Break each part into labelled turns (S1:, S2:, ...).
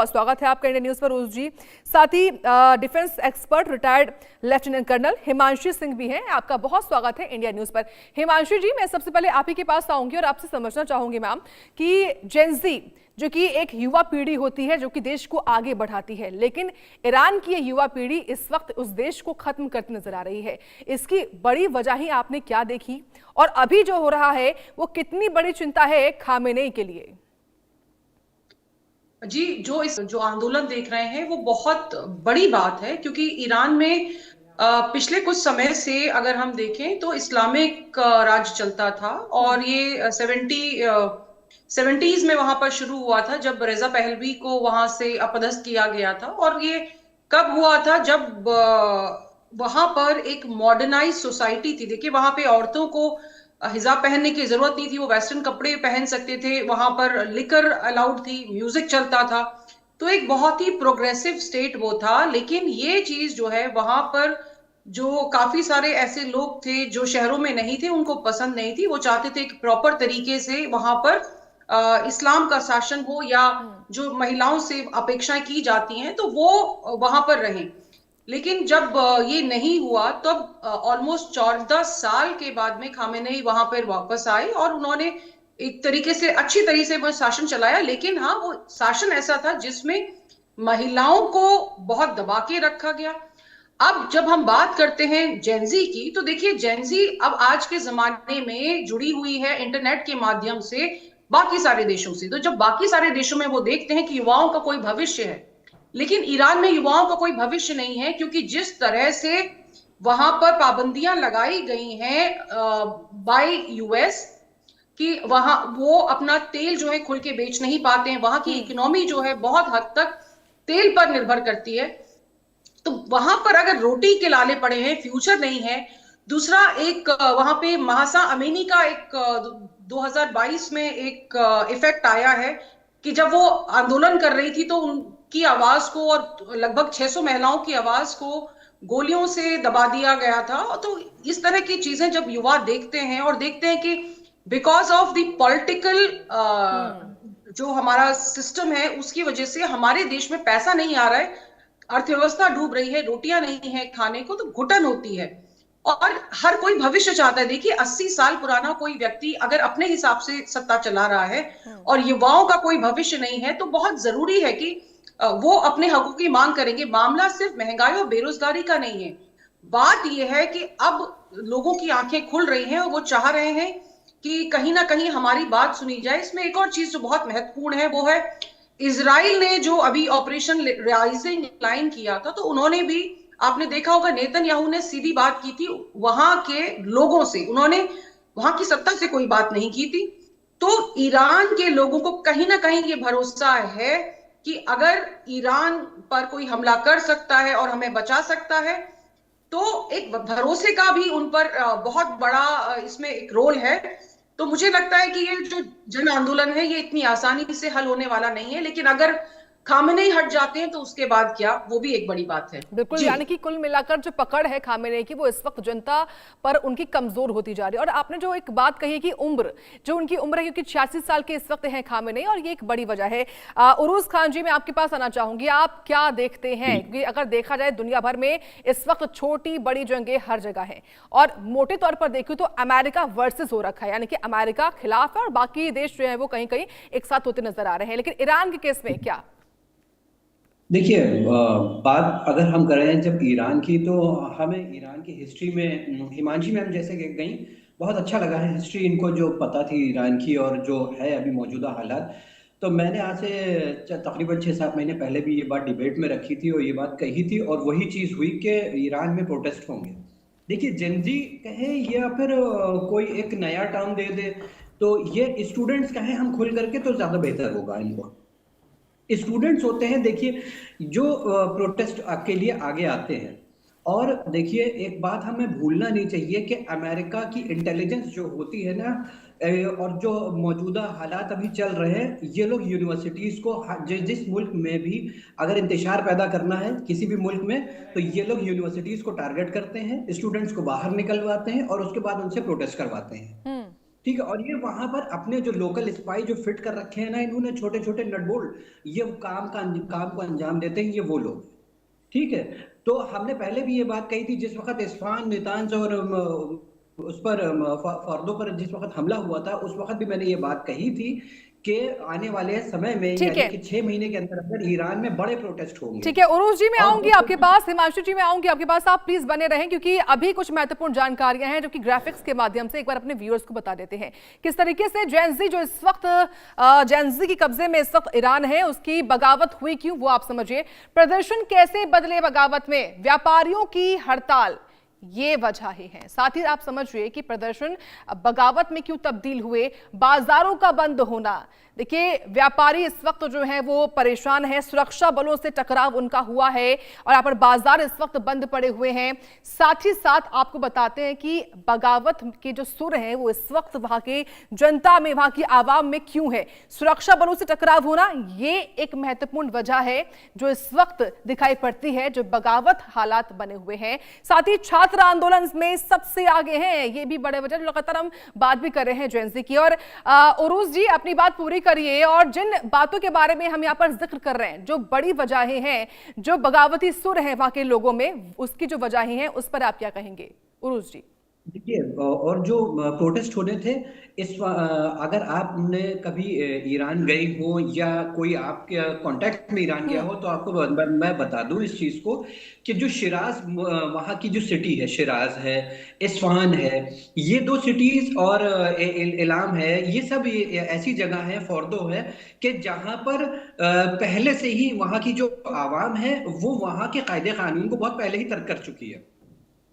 S1: स्वागत है आपका इंडिया न्यूज पर रोज जी। साथ ही defence expert retired lieutenant colonel Himanshi Singh भी हैं। आपका बहुत स्वागत है इंडिया न्यूज पर। हिमांशी जी, मैं सबसे पहले आप ही के पास आऊंगी और आपसे समझना चाहूंगी मैम कि जेनजी जो कि एक युवा पीढ़ी होती है जो कि देश को आगे बढ़ाती है, लेकिन ईरान की ये युवा पीढ़ी इस वक्त उस देश को खत्म करती नजर आ रही है। इसकी बड़ी वजह ही आपने क्या देखी और अभी जो हो रहा है वो कितनी बड़ी चिंता है खामेनेई के लिए?
S2: जी, जो आंदोलन देख रहे हैं वो बहुत बड़ी बात है, क्योंकि ईरान में पिछले कुछ समय से अगर हम देखें तो इस्लामिक राज चलता था। और ये 70s में वहां पर शुरू हुआ था, जब रेजा पहलवी को वहां से अपदस्थ किया गया था। और ये कब हुआ था? जब वहां पर एक मॉडर्नाइज सोसाइटी थी। देखिए, वहां पे औरतों को हिजाब पहनने की जरूरत नहीं थी, वो वेस्टर्न कपड़े पहन सकते थे। वहां पर लिकर अलाउड थी, म्यूजिक चलता था। तो एक बहुत ही प्रोग्रेसिव स्टेट वो था। लेकिन ये चीज जो है वहां पर जो काफी सारे ऐसे लोग थे जो शहरों में नहीं थे, उनको पसंद नहीं थी। वो चाहते थे एक प्रॉपर तरीके से वहां पर इस्लाम का शासन हो, या जो महिलाओं से अपेक्षाएं की जाती हैं तो वो वहां पर रहें। लेकिन जब ये नहीं हुआ, तब ऑलमोस्ट 14 साल के बाद में खामेनेई वहां पर वापस आए और उन्होंने एक तरीके से अच्छी तरीके से वो शासन चलाया। लेकिन हाँ, वो शासन ऐसा था जिसमें महिलाओं को बहुत दबा के रखा गया। अब जब हम बात करते हैं जेनजी की, तो देखिए, जेनजी अब आज के जमाने में जुड़ी हुई है इंटरनेट के माध्यम से बाकी सारे देशों से। तो जब बाकी सारे देशों में वो देखते हैं कि युवाओं का कोई भविष्य है, लेकिन ईरान में युवाओं का कोई भविष्य नहीं है, क्योंकि जिस तरह से वहां पर पाबंदियां लगाई गई हैं बाय यूएस, कि वहां वो अपना तेल जो है खुल के बेच नहीं पाते हैं। वहां की इकोनॉमी जो है बहुत हद तक तेल पर निर्भर करती है। तो वहां पर अगर रोटी के लाले पड़े हैं, फ्यूचर नहीं है। दूसरा, एक वहां पे महासा अमीनी का एक 2022 में एक इफेक्ट आया है कि जब वो आंदोलन कर रही थी तो उनकी आवाज को और लगभग 600 महिलाओं की आवाज को गोलियों से दबा दिया गया था। तो इस तरह की चीजें जब युवा देखते हैं और देखते हैं कि बिकॉज ऑफ द पॉलिटिकल जो हमारा सिस्टम है, उसकी वजह से हमारे देश में पैसा नहीं आ रहा है, अर्थव्यवस्था डूब रही है, रोटियां नहीं है खाने को, तो घुटन होती है। और हर कोई भविष्य चाहता है। देखिए, 80 साल पुराना कोई व्यक्ति अगर अपने हिसाब से सत्ता चला रहा है और युवाओं का कोई भविष्य नहीं है, तो बहुत जरूरी है कि वो अपने हकों की मांग करेंगे। मामला सिर्फ महंगाई और बेरोजगारी का नहीं है। बात यह है कि अब लोगों की आंखें खुल रही हैं और वो चाह रहे हैं कि कहीं ना कहीं हमारी बात सुनी जाए। इसमें एक और चीज जो बहुत महत्वपूर्ण है, वो है इजराइल ने जो अभी ऑपरेशन राइजिंग लाइन किया था, तो उन्होंने भी, आपने देखा होगा, नेतन्याहू ने सीधी बात की थी वहां के लोगों से। उन्होंने वहां की सत्ता से कोई बात नहीं की थी। तो ईरान के लोगों को कहीं ना कहीं ये भरोसा है कि अगर ईरान पर कोई हमला कर सकता है और हमें बचा सकता है, तो एक भरोसे का भी उन पर बहुत बड़ा इसमें एक रोल है। तो मुझे लगता है कि ये जो जन आंदोलन है, ये इतनी आसानी से हल होने वाला नहीं है। लेकिन अगर खामेनेई हट जाते हैं तो उसके बाद क्या, वो भी एक बड़ी बात है।
S1: बिल्कुल,
S2: जी,
S1: यानी कि कुल मिलाकर जो पकड़ है खामेनेई की, वो इस वक्त जनता पर उनकी कमजोर होती जा रही है। और आपने जो एक बात कही कि उम्र, जो उनकी उम्र है, क्योंकि 86 साल के इस वक्त हैं खामेनेई, और ये एक बड़ी वजह है। उरूज खान जी, मैं आपके पास आना चाहूंगी। आप क्या देखते हैं? क्योंकि अगर देखा जाए दुनिया भर में इस वक्त छोटी बड़ी जंगें हर जगह हैं, और मोटे तौर पर देखूं तो अमेरिका वर्सेस हो रखा है, यानी कि अमेरिका खिलाफ है और बाकी देश जो है वो कहीं कहीं एक साथ होते नजर आ रहे हैं। लेकिन ईरान के केस में क्या?
S3: देखिए, बात अगर हम करें जब ईरान की, तो हमें ईरान की हिस्ट्री में हिमांशी मैम जैसे कि गई, बहुत अच्छा लगा है हिस्ट्री इनको जो पता थी ईरान की और जो है अभी मौजूदा हालात। तो मैंने आज से तकरीबन 6-7 महीने पहले भी ये बात डिबेट में रखी थी और ये बात कही थी, और वही चीज़ हुई कि ईरान में प्रोटेस्ट होंगे। देखिए, जेनजी कहे या फिर कोई एक नया टर्म दे दे, तो ये स्टूडेंट्स कहें हम खुल करके, तो ज़्यादा बेहतर होगा इनको। स्टूडेंट्स होते हैं, देखिए, जो प्रोटेस्ट के लिए आगे आते हैं। और देखिए, एक बात हमें भूलना नहीं चाहिए कि अमेरिका की इंटेलिजेंस जो होती है ना, और जो मौजूदा हालात अभी चल रहे हैं, ये लोग यूनिवर्सिटीज को जिस मुल्क में भी अगर इंतशार पैदा करना है किसी भी मुल्क में, तो ये लोग यूनिवर्सिटीज को टारगेट करते हैं, स्टूडेंट्स को बाहर निकलवाते हैं और उसके बाद उनसे प्रोटेस्ट करवाते हैं। ठीक है। और ये वहां पर अपने जो लोकल स्पाई जो फिट कर रखे हैं ना इन्होंने, छोटे छोटे नटबोल्ट, ये काम को अंजाम देते हैं ये वो लोग। ठीक है। तो हमने पहले भी ये बात कही थी, जिस वक्त इस्फहान, नेतांज और उस पर फर्दों पर जिस वक्त हमला हुआ था, उस वक्त भी मैंने ये बात कही थी कि आने वाले समय में,
S1: ठीक
S3: यानी
S1: है,
S3: कि 6 महीने के अंदर अंदर ईरान में बड़े प्रोटेस्ट होंगे।
S1: ठीक है। उरूज जी मैं
S3: और
S1: आऊंगी आपके पास, हिमांशु जी मैं आऊंगी आपके पास, आप प्लीज बने रहें क्योंकि अभी कुछ महत्वपूर्ण जानकारियां हैं जो कि ग्राफिक्स के माध्यम से एक बार अपने व्यूअर्स को बता देते हैं। किस तरीके से जेनजी जो इस वक्त जेनजी के कब्जे में इस वक्त ईरान है, उसकी बगावत हुई क्यों वो आप समझिए। प्रदर्शन कैसे बदले बगावत में, व्यापारियों की हड़ताल, ये वजह ही है। साथ ही आप समझिए कि प्रदर्शन बगावत में क्यों तब्दील हुए, बाजारों का बंद होना। देखिए व्यापारी इस वक्त जो है वो परेशान है, सुरक्षा बलों से टकराव उनका हुआ है और यहाँ पर बाजार इस वक्त बंद पड़े हुए हैं। साथ ही साथ आपको बताते हैं कि बगावत के जो सुर हैं वो इस वक्त वहां के जनता में, वहां की आवाम में क्यों है। सुरक्षा बलों से टकराव होना ये एक महत्वपूर्ण वजह है जो इस वक्त दिखाई पड़ती है, जो बगावत हालात बने हुए हैं। साथ ही छात्र आंदोलन में सबसे आगे हैं, ये भी बड़े वजह, लगातार हम बात भी कर रहे हैं जेनजी की। और उरूज जी अपनी बात पूरी करिए, और जिन बातों के बारे में हम यहाँ पर जिक्र कर रहे हैं, जो बड़ी वजहें हैं, जो बगावती सुर हैं वहां के लोगों में, उसकी जो वजहें हैं उस पर आप क्या कहेंगे उरूज जी।
S3: देखिए, और जो प्रोटेस्ट होने थे, अगर आपने कभी ईरान गई हो या कोई आपके कांटेक्ट में ईरान गया हो तो आपको मैं बता दूं इस चीज को कि जो शिराज, वहाँ की जो सिटी है, शिराज है, इस्फहान है, ये दो सिटीज, और इलाम है, ये सब ऐसी जगह है, फोर्दो है, कि जहां पर पहले से ही वहाँ की जो आवाम है वो वहाँ के कायदे कानून को बहुत पहले ही तर्क कर चुकी है।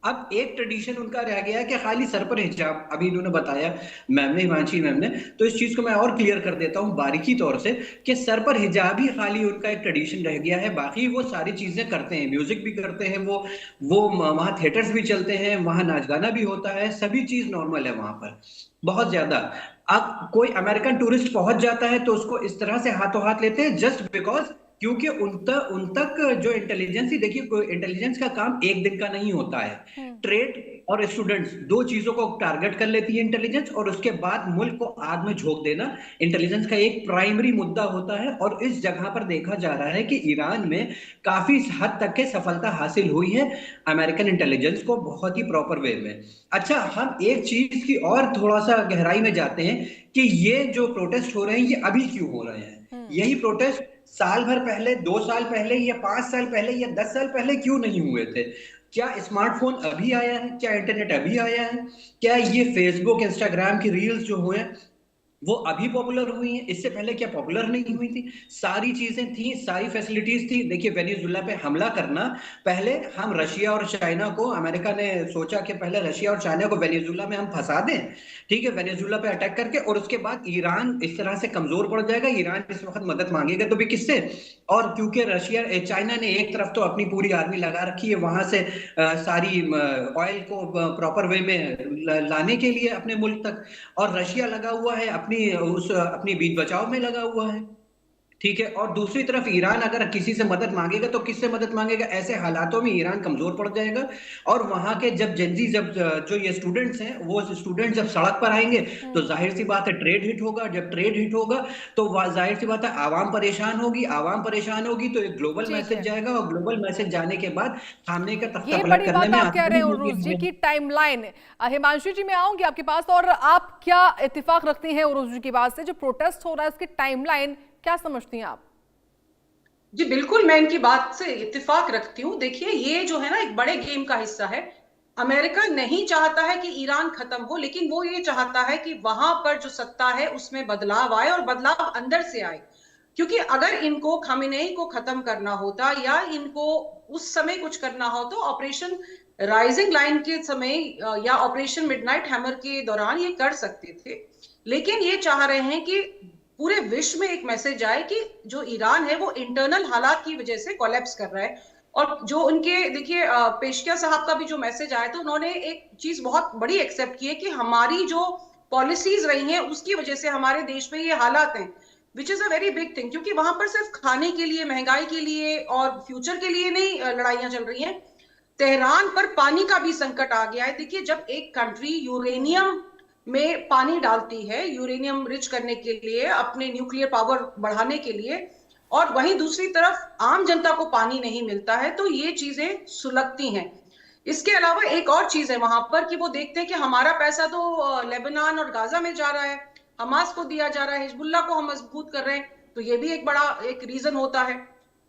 S3: अब एक ट्रेडिशन उनका रह गया है कि खाली सर पर हिजाब, अभी इन्होंने बताया मैम ने, हिमांशी मैम ने, तो इस चीज को मैं और क्लियर कर देता हूं बारीकी तौर से कि सर पर हिजाब ही खाली उनका एक ट्रेडिशन रह गया है। बाकी वो सारी चीजें करते हैं, म्यूजिक भी करते हैं, वो वहां थिएटर्स भी चलते हैं, वहां नाच गाना भी होता है, सभी चीज नॉर्मल है वहां पर, बहुत ज्यादा। अब कोई अमेरिकन टूरिस्ट पहुंच जाता है तो उसको इस तरह से हाथों हाथ लेते हैं जस्ट बिकॉज, क्योंकि उन तक जो इंटेलिजेंस ही, देखिए इंटेलिजेंस का काम एक दिन का नहीं होता है। ट्रेड और स्टूडेंट्स दो चीजों को टारगेट कर लेती है इंटेलिजेंस, और उसके बाद मुल्क को आग में झोंक देना इंटेलिजेंस का एक प्राइमरी मुद्दा होता है। और इस जगह पर देखा जा रहा है कि ईरान में काफी हद तक के सफलता हासिल हुई है अमेरिकन इंटेलिजेंस को, बहुत ही प्रॉपर वे में। अच्छा, हम एक चीज की और थोड़ा सा गहराई में जाते हैं कि ये जो प्रोटेस्ट हो रहे हैं ये अभी क्यों हो रहे हैं। यही प्रोटेस्ट साल भर पहले, 2 साल पहले, या 5 साल पहले, या 10 साल पहले क्यों नहीं हुए थे? क्या स्मार्टफोन अभी आया है? क्या इंटरनेट अभी आया है? क्या ये फेसबुक, इंस्टाग्राम की रील्स जो हुए वो अभी पॉपुलर हुई हैं? इससे पहले क्या पॉपुलर नहीं हुई थी? सारी चीजें थी, सारी फैसिलिटीज थी। देखिए, वेनेजुएला पे हमला करना, पहले हम रशिया और चाइना को, अमेरिका ने सोचा कि पहले रशिया और चाइना को वेनेजुएला में हम फंसा दें, ठीक है, वेनेजुएला पे अटैक करके, और उसके बाद ईरान इस तरह से कमजोर पड़ जाएगा। ईरान इस वक्त मदद मांगेगा तो भी किससे? और क्योंकि रशिया, चाइना ने एक तरफ तो अपनी पूरी आर्मी लगा रखी है वहां से सारी ऑयल को प्रॉपर वे में लाने के लिए अपने मुल्क तक, और रशिया लगा हुआ है अपनी बीच बचाव में लगा हुआ है, ठीक है। और दूसरी तरफ ईरान अगर किसी से मदद मांगेगा तो किससे मदद मांगेगा? ऐसे हालातों में ईरान कमजोर पड़ जाएगा। और वहां के जब जो ये स्टूडेंट्स हैं, वो स्टूडेंट जब सड़क पर आएंगे तो जाहिर सी बात है ट्रेड हिट होगा। जब ट्रेड हिट होगा तो जाहिर सी बात है आवाम परेशान होगी। आवाम परेशान होगी तो एक ग्लोबल मैसेज जाएगा, और ग्लोबल मैसेज जाने के बाद सामने का तख्ता पलट करने में
S1: आप कह रहे हैं उरूज जी की टाइमलाइन। हिमांशु जी मैं आऊंगी आपके पास, और आप क्या इत्तेफाक रखती हैं उरूज जी की बात से? जो प्रोटेस्ट हो रहा है उसकी टाइमलाइन क्या समझती हैं आप?
S2: जी बिल्कुल, मैं इनकी बात से इत्तेफाक रखती हूँ। देखिए, ये जो है ना एक बड़े गेम का हिस्सा है। अमेरिका नहीं चाहता है कि ईरान खत्म हो, लेकिन वो ये चाहता है कि वहां पर जो सत्ता है उसमें बदलाव आए, और बदलाव अंदर से आए। क्योंकि अगर इनको खामेनेई को खत्म करना होता, या इनको उस समय कुछ करना हो, तो ऑपरेशन राइजिंग लाइन के समय या ऑपरेशन मिडनाइट हैमर के दौरान ये कर सकते थे। लेकिन ये चाह रहे हैं कि पूरे विश्व में एक मैसेज आए कि जो ईरान है वो इंटरनल हालात की वजह से कोलैप्स कर रहा है। और जो उनके, देखिए, पेशकिया साहब का भी जो मैसेज आया था, उन्होंने एक चीज बहुत बड़ी एक्सेप्ट की है कि हमारी जो पॉलिसीज रही हैं उसकी वजह से हमारे देश में ये हालात हैं, which is a very big thing. क्योंकि वहां पर सिर्फ खाने के लिए, महंगाई के लिए और फ्यूचर के लिए नहीं लड़ाइयां चल रही हैं, तेहरान पर पानी का भी संकट आ गया है। देखिए, जब एक कंट्री यूरेनियम में पानी डालती है यूरेनियम रिच करने के लिए, अपने न्यूक्लियर पावर बढ़ाने के लिए, और वहीं दूसरी तरफ आम जनता को पानी नहीं मिलता है, तो ये चीजें सुलगती हैं। इसके अलावा एक और चीज है वहां पर कि वो देखते हैं कि हमारा पैसा तो लेबनान और गाजा में जा रहा है, हमास को दिया जा रहा है, हिजबुल्लाह को हम मजबूत कर रहे हैं, तो ये भी एक बड़ा एक रीजन होता है।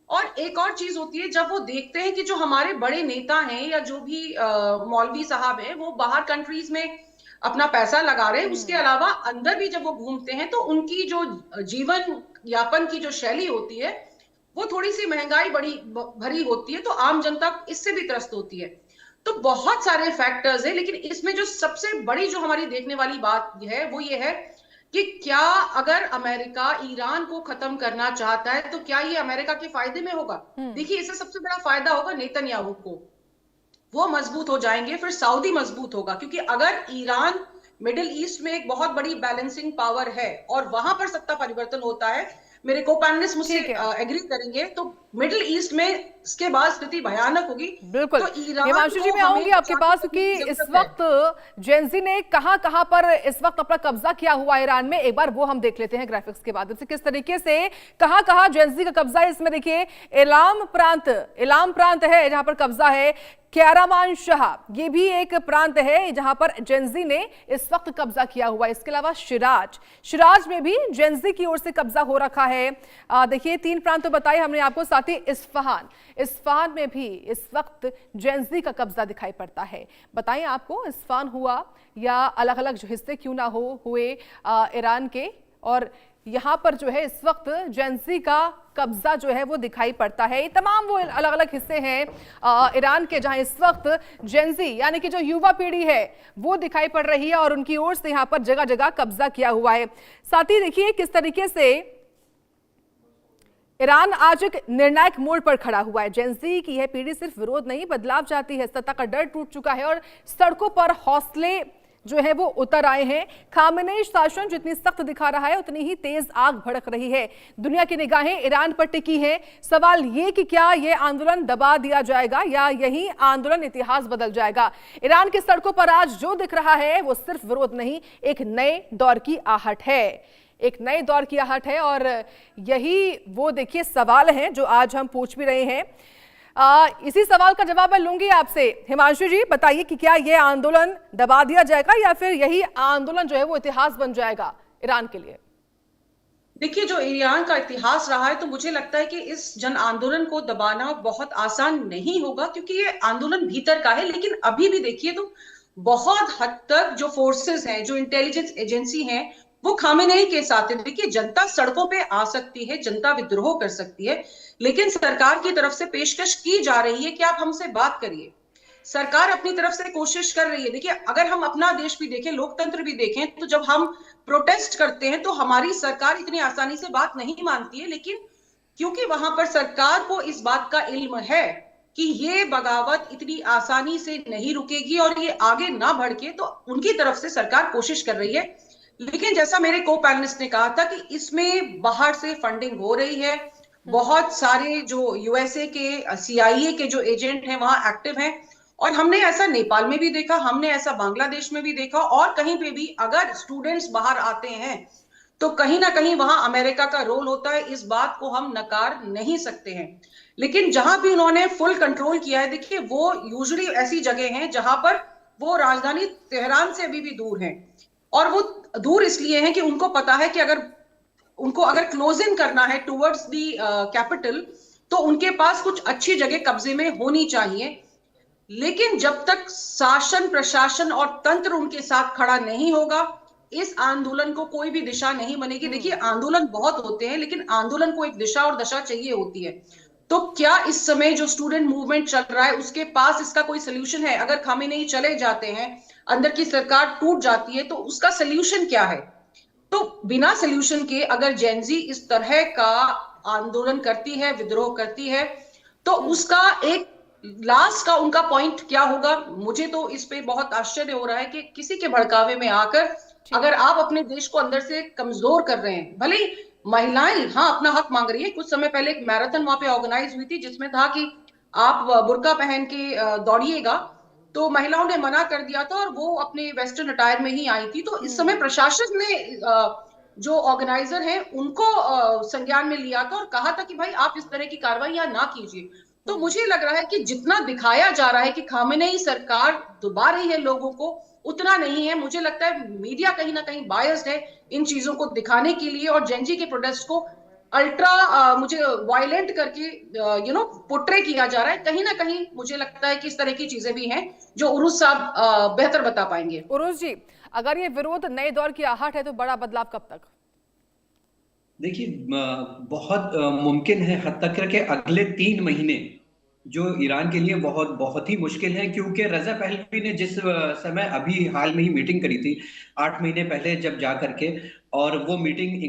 S2: और एक और चीज होती है, जब वो देखते हैं कि जो हमारे बड़े नेता हैं या जो भी मौलवी साहब हैं वो बाहर कंट्रीज में अपना पैसा लगा रहे हैं, उसके अलावा अंदर भी जब वो घूमते हैं तो उनकी जो जीवन यापन की जो शैली होती है वो थोड़ी सी महंगाई बड़ी भरी होती है, तो आम जनता इससे भी त्रस्त होती है। तो बहुत सारे फैक्टर्स हैं, लेकिन इसमें जो सबसे बड़ी जो हमारी देखने वाली बात है वो ये है कि क्या अगर अमेरिका ईरान को खत्म करना चाहता है तो क्या ये अमेरिका के फायदे में होगा? देखिए, इससे सबसे बड़ा फायदा होगा नेतन्याहू को, वो मजबूत हो जाएंगे, फिर सऊदी मजबूत होगा, क्योंकि अगर ईरान मिडिल ईस्ट में एक बहुत बड़ी बैलेंसिंग पावर है और वहां पर सत्ता परिवर्तन होता है, मेरे को पैनलिस्ट मुझसे एग्री करेंगे, तो मिडिल ईस्ट में इसके बाद स्थिति भयानक होगी।
S1: बिल्कुल।
S2: तो
S1: हिमांशु जी, मैं आऊंगी आपके पास क्योंकि इस वक्त जेंजी ने कहां पर इस वक्त अपना कब्जा किया हुआ है ईरान में, एक बार वो हम देख लेते हैं ग्राफिक्स के माध्यम से, किस तरीके से कहां जेंजी का कब्जा है। इसमें देखिए इलाम प्रांत है जहां पर कब्जा है, कैरामान शाह ये भी एक प्रांत है जहां पर जेंजी ने इस वक्त कब्जा किया हुआ है। इसके अलावा शिराज में भी जेंजी की ओर से कब्जा हो रखा है। देखिए 3 प्रांत तो बताए हमने आपको, साथ ही इस्फहान में भी इस वक्त जेंजी का कब्जा दिखाई पड़ता है। बताएं आपको इस्फहान हुआ या अलग अलग जो हिस्से क्यों ना हुए ईरान के, और यहाँ पर जो है इस वक्त जेंजी का कब्जा जो है वो दिखाई पड़ता है। ये तमाम वो अलग अलग हिस्से हैं ईरान के जहां इस वक्त जेंजी यानी कि जो युवा पीढ़ी है वो दिखाई पड़ रही है और उनकी ओर से यहाँ पर जगह जगह कब्जा किया हुआ है। साथ ही देखिए किस तरीके से ईरान आज एक निर्णायक मोड़ पर खड़ा हुआ है। जेंजी की यह पीढ़ी सिर्फ विरोध नहीं बदलाव चाहती है, सत्ता का डर टूट चुका है और सड़कों पर हौसले जो है वो उतर आए हैं। खामेनेई शासन जितनी सख्त दिखा रहा है उतनी ही तेज आग भड़क रही है। दुनिया की निगाहें ईरान पर टिकी हैं। सवाल ये कि क्या यह आंदोलन दबा दिया जाएगा या यही आंदोलन इतिहास बदल जाएगा। ईरान की सड़कों पर आज जो दिख रहा है वो सिर्फ विरोध नहीं, एक नए दौर की आहट है और यही वो देखिए सवाल हैं जो आज हम पूछ भी रहे हैं। इसी सवाल का जवाब मैं लूंगी आपसे। हिमांशु जी बताइए कि क्या यह आंदोलन दबा दिया जाएगा या फिर यही आंदोलन जो है वो इतिहास बन जाएगा ईरान के लिए?
S2: देखिए, जो ईरान का इतिहास रहा है, तो मुझे लगता है कि इस जन आंदोलन को दबाना बहुत आसान नहीं होगा, क्योंकि ये आंदोलन भीतर का है। लेकिन अभी भी देखिए तो बहुत हद तक जो फोर्सेस हैं, जो इंटेलिजेंस एजेंसी हैं, वो खामेनेई के साथ है। देखिए, जनता सड़कों पे आ सकती है, जनता विद्रोह कर सकती है, लेकिन सरकार की तरफ से पेशकश की जा रही है कि आप हमसे बात करिए। सरकार अपनी तरफ से कोशिश कर रही है। देखिए, अगर हम अपना देश भी देखें, लोकतंत्र भी देखें, तो जब हम प्रोटेस्ट करते हैं तो हमारी सरकार इतनी आसानी से बात नहीं मानती है, लेकिन क्योंकि वहां पर सरकार को इस बात का इल्म है कि ये बगावत इतनी आसानी से नहीं रुकेगी और ये आगे ना बढ़ के, तो उनकी तरफ से सरकार कोशिश कर रही है। लेकिन जैसा मेरे को पैनलिस्ट ने कहा था कि इसमें बाहर से फंडिंग हो रही है, बहुत सारे जो यूएसए के सीआईए के जो एजेंट हैं वहां एक्टिव हैं, और हमने ऐसा नेपाल में भी देखा, हमने ऐसा बांग्लादेश में भी देखा, और कहीं पे भी अगर स्टूडेंट्स बाहर आते हैं तो कहीं ना कहीं वहां अमेरिका का रोल होता है। इस बात को हम नकार नहीं सकते हैं। लेकिन जहां भी उन्होंने फुल कंट्रोल किया है, देखिए वो यूजुअली ऐसी जगह हैं जहां पर वो राजधानी तेहरान से अभी भी दूर हैं, और वो दूर इसलिए हैं कि उनको पता है कि अगर क्लोज इन करना है टुवर्ड्स दी कैपिटल, तो उनके पास कुछ अच्छी जगह कब्जे में होनी चाहिए। लेकिन जब तक शासन, प्रशासन और तंत्र उनके साथ खड़ा नहीं होगा, इस आंदोलन को कोई भी दिशा नहीं बनेगी। देखिए, आंदोलन बहुत होते हैं, लेकिन आंदोलन को एक दिशा और दशा चाहिए होती है। तो क्या इस समय जो स्टूडेंट मूवमेंट चल रहा है उसके पास इसका कोई सोल्यूशन है? अगर खामेनेई चले जाते हैं, अंदर की सरकार टूट जाती है, तो उसका सोल्यूशन क्या है? तो बिना सोल्यूशन के अगर जेंजी इस तरह का आंदोलन करती है, विद्रोह करती है, तो उसका एक लास्ट का उनका पॉइंट क्या होगा? मुझे तो इस पे बहुत आश्चर्य हो रहा है कि किसी के भड़कावे में आकर अगर आप अपने देश को अंदर से कमजोर कर रहे हैं, भले ही महिलाएं अपना हक मांग रही है। कुछ समय पहले एक मैराथन वहां पे ऑर्गेनाइज हुई थी जिसमें था कि आप बुर्का पहन के दौड़िएगा, तो महिलाओं ने मना कर दिया था और वो अपने वेस्टर्न अटायर में ही आई थी। तो इस समय प्रशासन ने जो ऑर्गेनाइजर हैं उनको संज्ञान में लिया था और कहा था कि भाई आप इस तरह की कार्रवाई ना कीजिए। तो मुझे लग रहा है कि जितना दिखाया जा रहा है कि खामेनेई सरकार दुबा रही है लोगों को, उतना नहीं है। मुझे लगता है मीडिया कहीं ना कहीं बायस्ड है इन चीजों को दिखाने के लिए, और जेनजी के प्रोटेस्ट को अल्ट्रा मुझे वायलेंट करके पोर्ट्रे किया जा रहा है। कहीं ना कहीं मुझे लगता है कि इस तरह की चीजें भी हैं जो उरुस साहब बेहतर बता पाएंगे।
S1: उरुस जी, अगर ये विरोध नए दौर की आहट है तो बड़ा बदलाव कब तक?
S3: देखिए, बहुत मुमकिन है हद तक कि अगले 3 महीने जो ईरान के लिए बहुत बहुत ही मुश्किल है, क्योंकि रजा पहलवी ने जिस समय अभी हाल में ही मीटिंग करी थी 8 महीने पहले जब जा करके, और वो मीटिंग